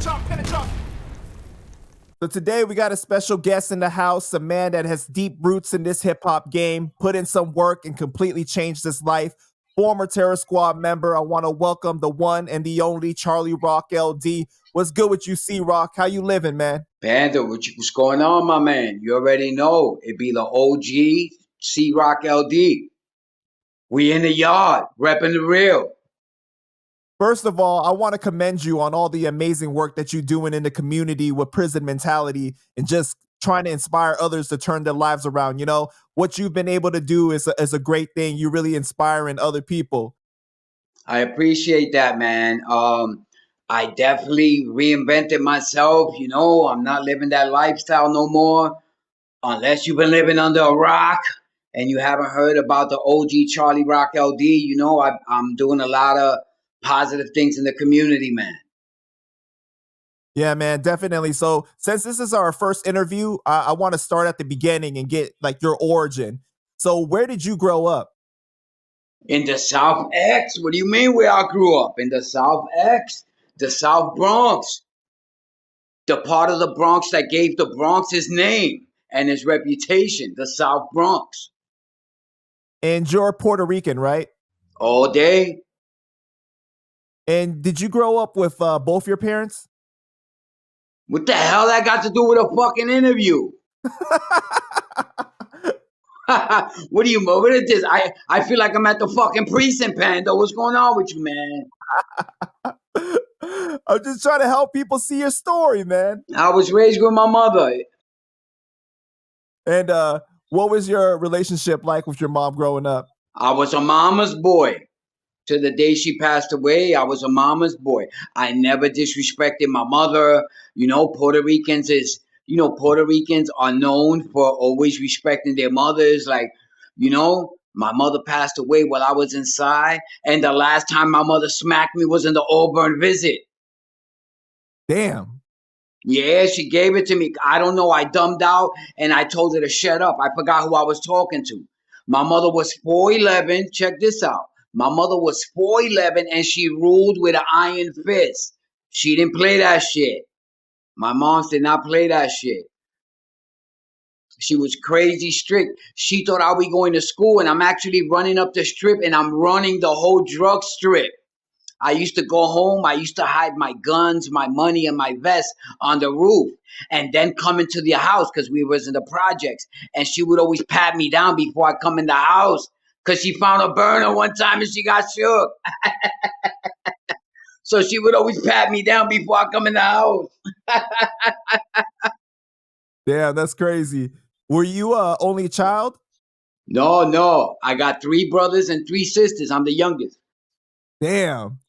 So today we got a special guest in the house, a man that has deep roots in this hip hop game, put in some work and completely changed his life. Former Terror Squad member. I want to welcome the one and the only Charlie Rock LD. What's good with you, C Rock? How you living, man? Panda, what's going on, my man? You already know. It be the OG C Rock LD. We in the yard, repping the real. First of all, I want to commend you on all the amazing work that you're doing in the community with prison mentality and just trying to inspire others to turn their lives around. You know, what you've been able to do is a great thing. You're really inspiring other people. I appreciate that, man. I definitely reinvented myself. You know, I'm not living that lifestyle no more. Unless you've been living under a rock and you haven't heard about the OG Charlie Rock LD, you know, I'm doing a lot of positive things in the community, man. Yeah, man, definitely. So, since this is our first interview, I want to start at the beginning and get like your origin. So, where did you grow up? In the South X? What do you mean where I grew up? In the South X? The South Bronx. The part of the Bronx that gave the Bronx his name and his reputation. The South Bronx. And you're Puerto Rican, right? All day. And did you grow up with both your parents? What the hell that got to do with a fucking interview? What do you what is this? I feel like I'm at the fucking precinct, Panda. What's going on with you, man? I'm just trying to help people see your story, man. I was raised with my mother. And what was your relationship like with your mom growing up? I was a mama's boy. To the day she passed away, I was a mama's boy. I never disrespected my mother. You know, Puerto Ricans are known for always respecting their mothers. Like, you know, my mother passed away while I was inside. And the last time my mother smacked me was in the Auburn visit. Damn. Yeah, she gave it to me. I don't know. I dumbed out and I told her to shut up. I forgot who I was talking to. My mother was 4'11". Check this out. My mother was 4'11" and she ruled with an iron fist. She didn't play that shit. My mom did not play that shit. She was crazy strict. She thought I'll be going to school and I'm actually running up the strip and I'm running the whole drug strip. I used to go home. I used to hide my guns, my money, and my vest on the roof and then come into the house because we was in the projects. And she would always pat me down before I come in the house because she found a burner one time and she got shook. So she would always pat me down before I come in the house. Damn, that's crazy. Were you only child? No. I got 3 brothers and 3 sisters. I'm the youngest. Damn.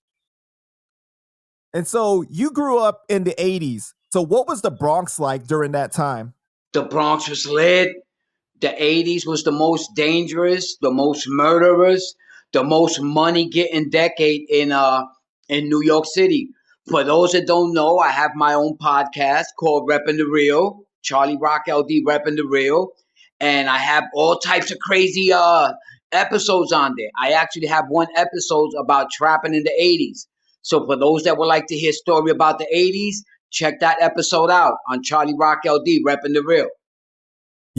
And so you grew up in the 80s. So what was the Bronx like during that time? The Bronx was lit. The 80s was the most dangerous, the most murderous, the most money-getting decade in New York City. For those that don't know, I have my own podcast called Reppin' the Real, Charlie Rock LD Reppin' the Real, and I have all types of crazy episodes on there. I actually have one episode about trapping in the 80s. So for those that would like to hear a story about the 80s, check that episode out on Charlie Rock LD Reppin' the Real.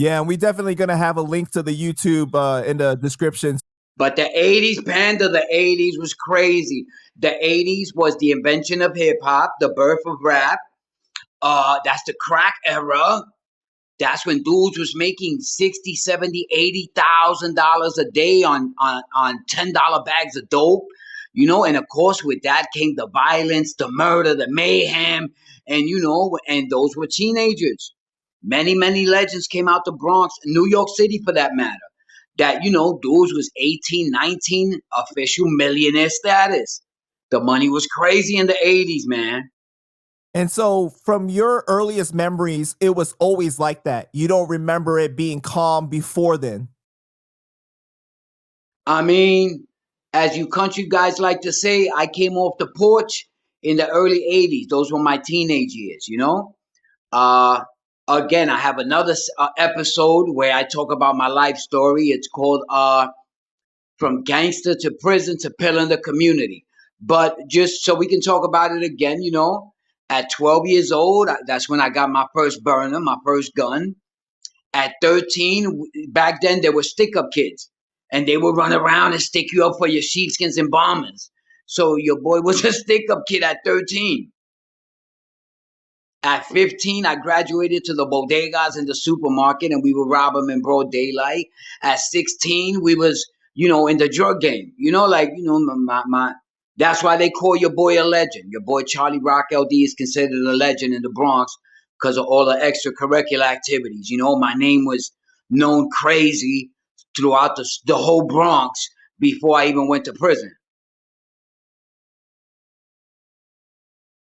Yeah, and we definitely going to have a link to the YouTube in the description. But the 80s, Panda, the 80s was crazy. The 80s was the invention of hip-hop, the birth of rap. That's the crack era. That's when dudes was making $60,000, $70,000, $80,000 a day on $10 bags of dope. You know, and of course with that came the violence, the murder, the mayhem, and you know, and those were teenagers. Many legends came out the Bronx, New York City for that matter. That, you know, dudes was 18, 19, official millionaire status. The money was crazy in the 80s, man. And so from your earliest memories, it was always like that. You don't remember it being calm before then. I mean, as you country guys like to say, I came off the porch in the early 80s. Those were my teenage years, you know? Again, I have another episode where I talk about my life story. It's called From Gangster to Prison to Pillar in the Community. But just so we can talk about it again, you know, At 12 years old, that's when I got my first burner, my first gun. At 13, back then there were stick-up kids, and they would run around and stick you up for your sheepskins and bombers. So your boy was a stick-up kid at 13. At 15, I graduated to the bodegas in the supermarket, and we would rob them in broad daylight. At 16, we was, in the drug game. That's why they call your boy a legend. Your boy Charlie Rock LD is considered a legend in the Bronx because of all the extracurricular activities. My name was known crazy throughout the whole Bronx before I even went to prison.